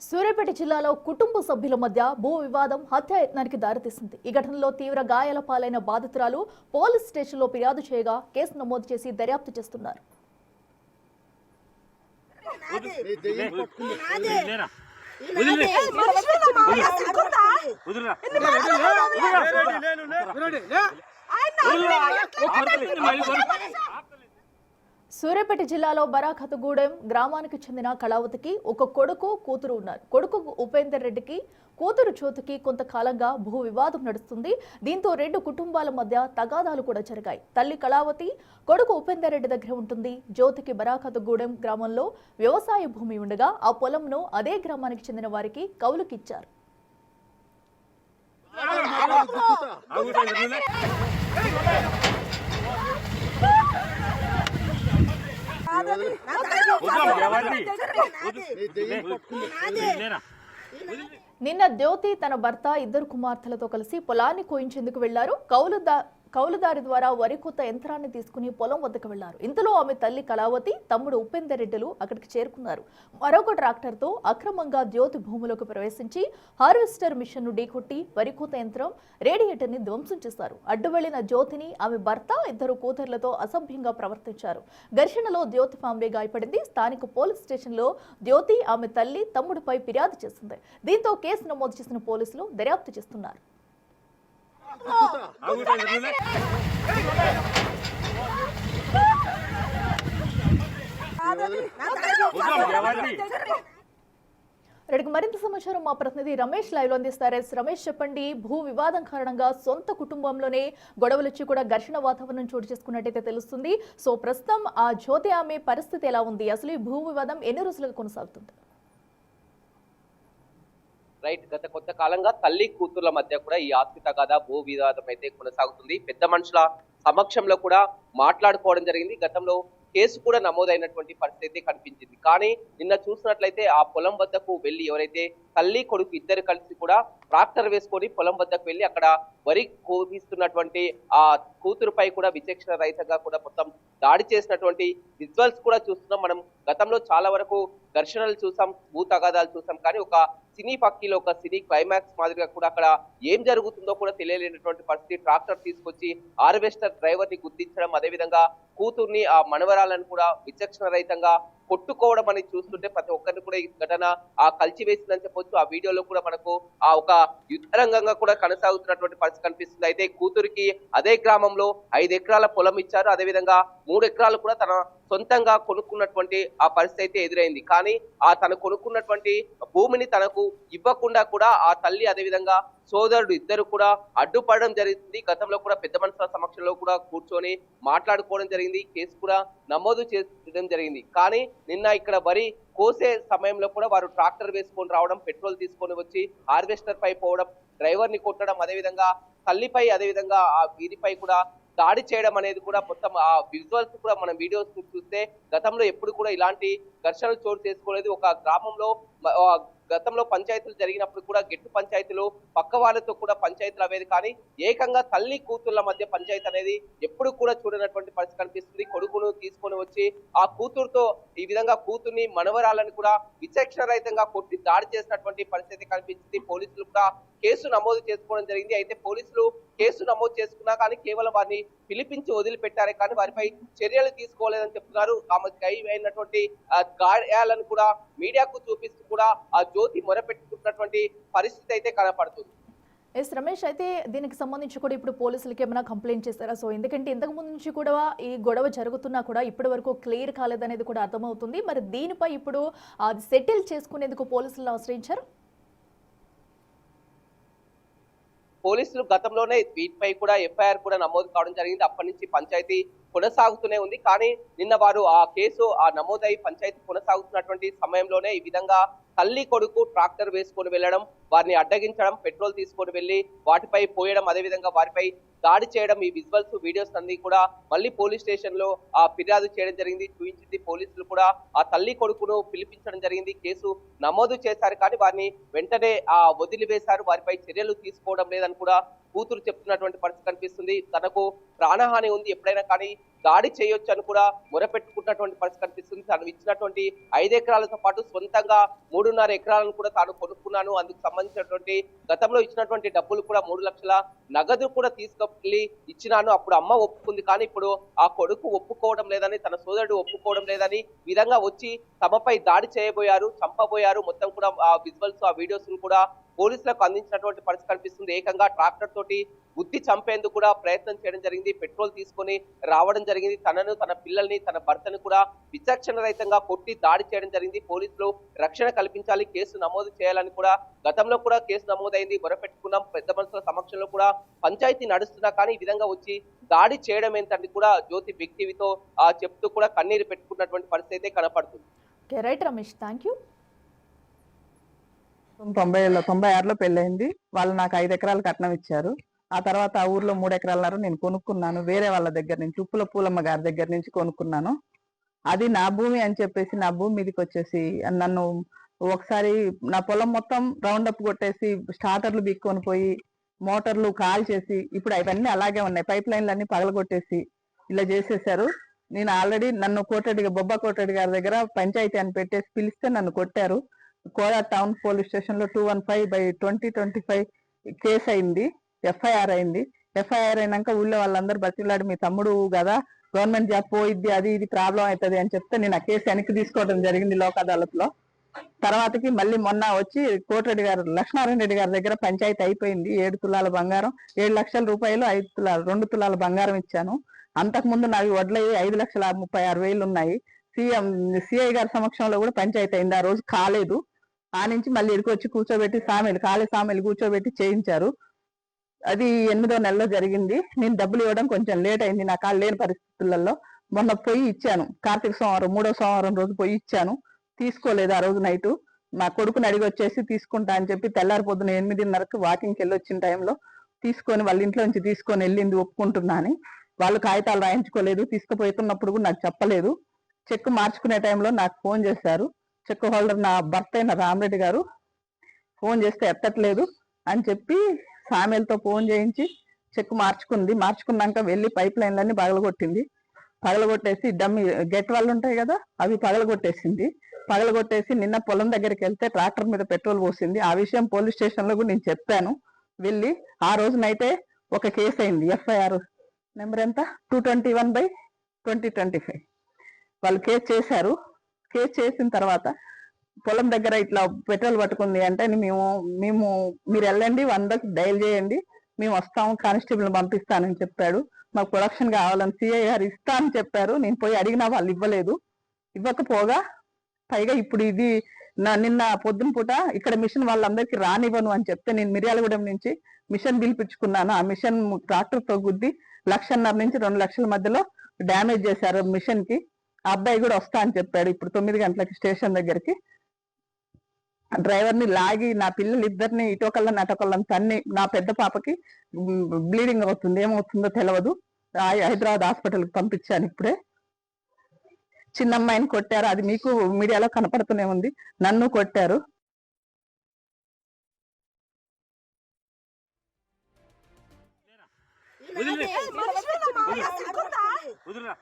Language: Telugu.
సూర్యాపేట జిల్లాలో కుటుంబ సభ్యుల మధ్య భూ వివాదం హత్యాయత్నానికి దారితీసింది. ఈ ఘటనలో తీవ్ర గాయాల పాలైన బాధితురాలు పోలీస్ స్టేషన్లో ఫిర్యాదు చేయగా కేసు నమోదు చేసి దర్యాప్తు చేస్తున్నారు. సూర్యాపేట జిల్లాలో బరాఖతగూడెం గ్రామానికి చెందిన కళావతికి ఒక కొడుకు కూతురు ఉన్నారు. కొడుకు ఉపేందర్ రెడ్డికి కూతురు జ్యోతికి కొంతకాలంగా భూ వివాదం నడుస్తుంది. దీంతో రెండు కుటుంబాల మధ్య తగాదాలు కూడా జరిగాయి. తల్లి కళావతి కొడుకు ఉపేందర్ రెడ్డి దగ్గర ఉంటుంది. జ్యోతికి బరాఖతగూడెం గ్రామంలో వ్యవసాయ భూమి ఉండగా ఆ పొలంను అదే గ్రామానికి చెందిన వారికి కౌలుకిచ్చారు. నిన్న జ్యోతి తన భర్త ఇద్దరు కుమార్తెలతో కలిసి పొలాన్ని కోయించేందుకు వెళ్లారు. కౌలుదారి ద్వారా వరి కొత్త యంత్రాన్ని తీసుకుని పొలం వద్దకు వెళ్లారు. ఇంతలో ఆమె తల్లి కళావతి తమ్ముడు ఉపేందర్ రెడ్డిలు అక్కడికి చేరుకున్నారు. మరొక ట్రాక్టర్తో అక్రమంగా జ్యోతి భూమిలోకి ప్రవేశించి హార్వెస్టర్ మిషన్ ను ఢీకొట్టి వరి కొత్త యంత్రం రేడియేటర్ ని ధ్వంసం చేశారు. అడ్డు వెళ్లిన జ్యోతిని ఆమె భర్త ఇద్దరు కూతుర్లతో అసభ్యంగా ప్రవర్తించారు. ఘర్షణలో జ్యోతి ఫ్యామిలీ గాయపడింది. స్థానిక పోలీస్ స్టేషన్ లో జ్యోతి ఆమె తల్లి తమ్ముడిపై ఫిర్యాదు చేసింది. దీంతో కేసు నమోదు చేసిన పోలీసులు దర్యాప్తు చేస్తున్నారు. మరింత సమాచారం మా ప్రతినిధి రమేష్ లైవ్ లో అందిస్తారు. రమేష్, చెప్పండి, భూ వివాదం కారణంగా సొంత కుటుంబంలోనే గొడవలొచ్చి కూడా ఘర్షణ వాతావరణం చోటు చేసుకున్నట్టయితే తెలుస్తుంది. సో ప్రస్తుతం ఆ జ్యోతి ఆమె పరిస్థితి ఎలా ఉంది? అసలు ఈ భూ వివాదం ఎన్ని రోజులుగా కొనసాగుతుంది? రైట్, గత కొంతకాలంగా తల్లి కూతుర్ల మధ్య కూడా ఈ ఆస్తి తగాదా భూ వివాదం అయితే కొనసాగుతుంది. పెద్ద మనుషుల సమక్షంలో కూడా మాట్లాడుకోవడం జరిగింది. గతంలో కేసు కూడా నమోదైనటువంటి పరిస్థితి కనిపించింది. కానీ నిన్న చూసినట్లయితే ఆ పొలం వద్దకు వెళ్లి ఎవరైతే తల్లి కొడుకు ఇద్దరు కలిసి కూడా ట్రాక్టర్ వేసుకొని పొలం వద్దకు వెళ్లి అక్కడ వరి కోపిస్తున్నటువంటి ఆ కూతురుపై కూడా విచక్షణ రహితంగా కూడా మొత్తం దాడి చేసినటువంటి విజువల్స్ కూడా చూస్తున్నాం. మనం గతంలో చాలా వరకు ఘర్షణలు చూసాం, భూ తగాదాలు చూసాం. కానీ ఒక సినీ పక్కీలో ఒక సినీ క్లైమాక్స్ మాదిరిగా కూడా అక్కడ ఏం జరుగుతుందో కూడా తెలియలేనటువంటి పరిస్థితి. ట్రాక్టర్ తీసుకొచ్చి హార్వెస్టర్ డ్రైవర్ ని గుర్తించడం, అదేవిధంగా కూతుర్ని ఆ మనవరాలను కూడా విచక్షణ రహితంగా కొట్టుకోవడం అనేది చూస్తుంటే ప్రతి ఒక్కరిని కూడా ఈ ఘటన కలిచివేసిందని చెప్పొచ్చు. ఆ వీడియోలో కూడా మనకు ఆ ఒక యుద్ధరంగంగా కూడా కొనసాగుతున్నటువంటి పరిస్థితి కనిపిస్తుంది. అయితే కూతురికి అదే గ్రామంలో 5 ఎకరాల పొలం ఇచ్చారు. అదేవిధంగా 3 ఎకరాలు కూడా తన సొంతంగా కొనుక్కున్నటువంటి ఆ పరిస్థితి అయితే ఎదురైంది. కానీ తను కొనుక్కున్నటువంటి భూమిని తనకు ఇవ్వకుండా కూడా ఆ తల్లి అదేవిధంగా సోదరుడు ఇద్దరు కూడా అడ్డుపడడం జరిగింది. గతంలో కూడా పెద్ద మనుషుల సమక్షంలో కూడా కూర్చొని మాట్లాడుకోవడం జరిగింది. కేసు కూడా నమోదు చేయడం జరిగింది. కానీ నిన్న ఇక్కడ వరి కోసే సమయంలో కూడా వారు ట్రాక్టర్ వేసుకొని రావడం, పెట్రోల్ తీసుకొని వచ్చి హార్వెస్టర్ పై పోవడం, డ్రైవర్ ని కొట్టడం, అదేవిధంగా తల్లిపై అదేవిధంగా ఆ వీరిపై కూడా దాడి చేయడం అనేది కూడా మొత్తం ఆ విజువల్స్ కూడా మనం వీడియోస్ చూస్తే గతంలో ఎప్పుడు కూడా ఇలాంటి ఘర్షణలు చోటు చేసుకోలేదు. ఒక గ్రామంలో గతంలో పంచాయతీలు జరిగినప్పుడు కూడా గెట్టు పంచాయతీలు పక్క వాళ్ళతో కూడా పంచాయతీలు అవేది. కానీ ఏకంగా తల్లి కూతుర్ల మధ్య పంచాయతీ అనేది ఎప్పుడు కూడా చూడనటువంటి పరిస్థితి కనిపిస్తుంది. కొడుకును తీసుకొని వచ్చి ఆ కూతురుతో ఈ విధంగా కూతుర్ని మనవరాలను కూడా విచక్షణ రహితంగా కొట్టి దాడి చేసినటువంటి పరిస్థితి కనిపించింది. పోలీసులు కూడా కేసు నమోదు చేసుకోవడం జరిగింది. అయితే పోలీసులు కేసు నమోదు చేసుకున్నా కానీ కేవలం వారిని పిలిపించి వదిలిపెట్టారే కానీ వారిపై చర్యలు తీసుకోలేదని చెప్తున్నారు. ఆమెకు అయినటువంటి గాయాలను కూడా మీడియాకు చూపిస్తూ కూడా ఆ జ్యోతి మొరపెట్టుకున్నటువంటి పరిస్థితి అయితే కనపడుతుంది. రమేష్, అయితే దీనికి సంబంధించి కూడా ఇప్పుడు పోలీసులకి ఏమైనా కంప్లైంట్ చేస్తారా? సో ఎందుకంటే ఇంతకు ముందు నుంచి కూడా ఈ గొడవ జరుగుతున్నా కూడా ఇప్పటి వరకు క్లియర్ కాలేదనేది కూడా అర్థమవుతుంది. మరి దీనిపై ఇప్పుడు అది సెటిల్ చేసుకునేందుకు పోలీసులను ఆశ్రయించారు. పోలీసులు గతంలోనే వీటిపై కూడా ఎఫ్ఐఆర్ కూడా నమోదు కావడం జరిగింది. అప్పటి నుంచి పంచాయతీ కొనసాగుతూనే ఉంది. కానీ నిన్న వారు ఆ కేసు నమోదై పంచాయతీ కొనసాగుతున్నటువంటి సమయంలోనే ఈ విధంగా తల్లి కొడుకు ట్రాక్టర్ వేసుకొని వెళ్ళడం, వారిని అడ్డగించడం, పెట్రోల్ తీసుకొని వెళ్లి వాటిపై పోయడం, అదేవిధంగా వారిపై దాడి చేయడం, ఈ విజువల్స్ వీడియోస్ అన్ని కూడా మళ్ళీ పోలీస్ స్టేషన్ లో ఫిర్యాదు చేయడం జరిగింది, చూపించింది. పోలీసులు కూడా ఆ తల్లి కొడుకును పిలిపించడం జరిగింది. కేసు నమోదు చేశారు. కానీ వారిని వెంటనే వదిలివేశారు. వారిపై చర్యలు తీసుకోవడం లేదని కూడా కూతురు చెప్తున్నటువంటి పరిస్థితి కనిపిస్తుంది. తనకు ప్రాణహాని ఉంది, ఎప్పుడైనా కానీ దాడి చేయొచ్చు అని కూడా మొరపెట్టుకున్నటువంటి పరిస్థితి కనిపిస్తుంది. తను ఇచ్చినటువంటి 5 ఎకరాలతో పాటు సొంతంగా 3.5 ఎకరాలను కూడా తాను కొనుక్కున్నాను, అందుకు సంబంధించినటువంటి గతంలో ఇచ్చినటువంటి డబ్బులు కూడా 3 లక్షల నగదు కూడా తీసుకెళ్లి ఇచ్చినాను, అప్పుడు అమ్మ ఒప్పుకుంది, కానీ ఇప్పుడు ఆ కొడుకు ఒప్పుకోవడం లేదని, తన సోదరుడు ఒప్పుకోవడం లేదని విధంగా వచ్చి తమపై దాడి చేయబోయారు, చంపబోయారు. మొత్తం కూడా ఆ విజువల్స్, ఆ వీడియోస్ కూడా పోలీసులకు అందించినటువంటి పరిస్థితి కనిపిస్తుంది. ఏకంగా ట్రాక్టర్ తోటి గుద్ది చంపేందుకు కూడా ప్రయత్నం చేయడం జరిగింది. పెట్రోల్ తీసుకొని రావడం జరిగింది. తనను, తన పిల్లల్ని, తన భర్తను కూడా విచక్షణ రహితంగా కొట్టి దాడి చేయడం జరిగింది. పోలీసులు రక్షణ కల్పించాలి, కేసు నమోదు చేయాలని కూడా గతంలో కూడా కేసు నమోదైంది, మొరపెట్టుకున్నాం. పెద్ద మనుషుల సమక్షంలో కూడా పంచాయతీ నడుస్తున్నా కానీ ఈ విధంగా వచ్చి దాడి చేయడం ఏంటంటే కూడా జ్యోతి బిగ్ టీవీతో చెప్తూ కూడా కన్నీరు పెట్టుకున్నటువంటి పరిస్థితి అయితే కనపడుతుంది. Right Ramesh, thank you. 96లో పెళ్ళైంది. వాళ్ళు నాకు 5 ఎకరాలు కట్నం ఇచ్చారు. ఆ తర్వాత ఆ ఊర్లో 3 ఎకరాలన్నర నేను కొనుక్కున్నాను, వేరే వాళ్ళ దగ్గర నుంచి, ఉప్పుల పూలమ్మ గారి దగ్గర నుంచి కొనుక్కున్నాను. అది నా భూమి అని చెప్పేసి నా భూమి మీదకి వచ్చేసి నన్ను ఒకసారి నా పొలం మొత్తం రౌండ్ అప్ కొట్టేసి స్టార్టర్లు బిక్కొని పోయి మోటార్లు కాల్ చేసి, ఇప్పుడు అవన్నీ అలాగే ఉన్నాయి, పైప్ లైన్లు అన్ని పగలగొట్టేసి ఇలా చేసేసారు. నేను ఆల్రెడీ నన్ను బొబ్బా కోటరెడ్డి గారి దగ్గర పంచాయతీ అని పెట్టేసి పిలిస్తే నన్ను కొట్టారు. కోదా టౌన్ పోలీస్ స్టేషన్ లో 215/2025 కేసు అయింది, ఎఫ్ఐఆర్ అయింది. ఎఫ్ఐఆర్ అయినాక ఊళ్ళో వాళ్ళందరూ బతిలాడి, మీ తమ్ముడు కదా గవర్నమెంట్ జాబ్ పోయిద్ది, అది ఇది ప్రాబ్లం అవుతుంది అని చెప్తే నేను ఆ కేసు వెనక్కి తీసుకోవడం జరిగింది లోక్ అదాలత్లో. తర్వాతకి మళ్ళీ మొన్న వచ్చి కోటిరెడ్డి గారు, లక్ష్మారెడ్డి రెడ్డి గారి దగ్గర పంచాయతీ అయిపోయింది. 7 తులాల బంగారం, 7 లక్షల రూపాయలు, 2 తులాల బంగారం ఇచ్చాను. అంతకుముందు నావి వడ్లయ్యి 5,36,000 ఉన్నాయి. సిఐ గారి సమక్షంలో కూడా పంచాయతీ అయింది, ఆ రోజు కాలేదు. ఆ నుంచి మళ్ళీ ఇక్కడికి వచ్చి కూర్చోబెట్టి ఖాళీ సామెలు కూర్చోబెట్టి చేయించారు. అది 8వ నెలలో జరిగింది. నేను డబ్బులు ఇవ్వడం కొంచెం లేట్ అయింది, నా కాళ్ళు లేని పరిస్థితులలో. మొన్న పోయి ఇచ్చాను, కార్తీక సోమవారం 3వ సోమవారం రోజు పోయి ఇచ్చాను, తీసుకోలేదు. ఆ రోజు నైటు నా కొడుకుని అడిగి వచ్చేసి తీసుకుంటా అని చెప్పి తెల్లారి పొద్దున 8:30కి వాకింగ్కి వెళ్ళి వచ్చిన టైంలో తీసుకొని వాళ్ళ ఇంట్లో నుంచి తీసుకొని వెళ్ళింది, ఒప్పుకుంటున్నా అని. వాళ్ళు కాగితాలు రాయించుకోలేదు, తీసుకుపోతున్నప్పుడు కూడా నాకు చెప్పలేదు. చెక్ మార్చుకునే టైంలో నాకు ఫోన్ చేశారు. చెక్ హోల్డర్ నా భర్త అయిన రామరెడ్డి గారు ఫోన్ చేస్తే ఎత్తట్లేదు అని చెప్పి సామెలతో ఫోన్ చేయించి చెక్ మార్చుకుంది. మార్చుకున్నాక వెళ్ళి పైప్ లైన్లన్నీ పగలగొట్టింది. పగలగొట్టేసి డమ్మి గెట్ వాళ్ళు ఉంటాయి కదా, అవి పగలగొట్టేసింది. పగలగొట్టేసి నిన్న పొలం దగ్గరికి వెళ్తే ట్రాక్టర్ మీద పెట్రోల్ పోసింది. ఆ విషయం పోలీస్ స్టేషన్ లో కూడా నేను చెప్పాను వెళ్ళి. ఆ రోజునైతే ఒక కేసు అయింది, ఎఫ్ఐఆర్ నెంబర్ ఎంత 221/2025. వాళ్ళు కేసు చేశారు. కేసు చేసిన తర్వాత పొలం దగ్గర ఇట్లా పెట్రోల్ పట్టుకుంది అంటే మీరు వెళ్ళండి, 100కి డయల్ చేయండి, మేము వస్తాము, కానిస్టేబుల్ పంపిస్తానని చెప్పాడు. మాకు ప్రొడక్షన్ కావాలని సిఐ గారు ఇస్తా అని చెప్పారు. నేను పోయి అడిగినా వాళ్ళు ఇవ్వలేదు. ఇవ్వకపోగా పైగా ఇప్పుడు ఇది నిన్న పొద్దున పూట ఇక్కడ మిషన్ వాళ్ళందరికీ రానివ్వను అని చెప్తే నేను మిర్యాలగూడెం నుంచి మిషన్ పిలిపించుకున్నాను. ఆ మిషన్ ట్రాక్టర్ తో గుద్ది 1,50,000 నుంచి 2 లక్షల మధ్యలో డ్యామేజ్ చేశారు మిషన్ కి. ఆ అబ్బాయి కూడా వస్తా అని చెప్పాడు ఇప్పుడు 9 గంటలకి స్టేషన్ దగ్గరికి. డ్రైవర్ ని లాగి నా పిల్లలు ఇద్దరిని ఇటోకళ్ళని అటోకళ్ళని తన్ని, నా పెద్ద పాపకి బ్లీడింగ్ అవుతుంది, ఏమవుతుందో తెలియదు, హైదరాబాద్ హాస్పిటల్కి పంపించాను ఇప్పుడే. చిన్నమ్మాయిని కొట్టారు, అది మీకు మీడియాలో కనపడుతూనే ఉంది. నన్ను కొట్టారు. వదిలేరా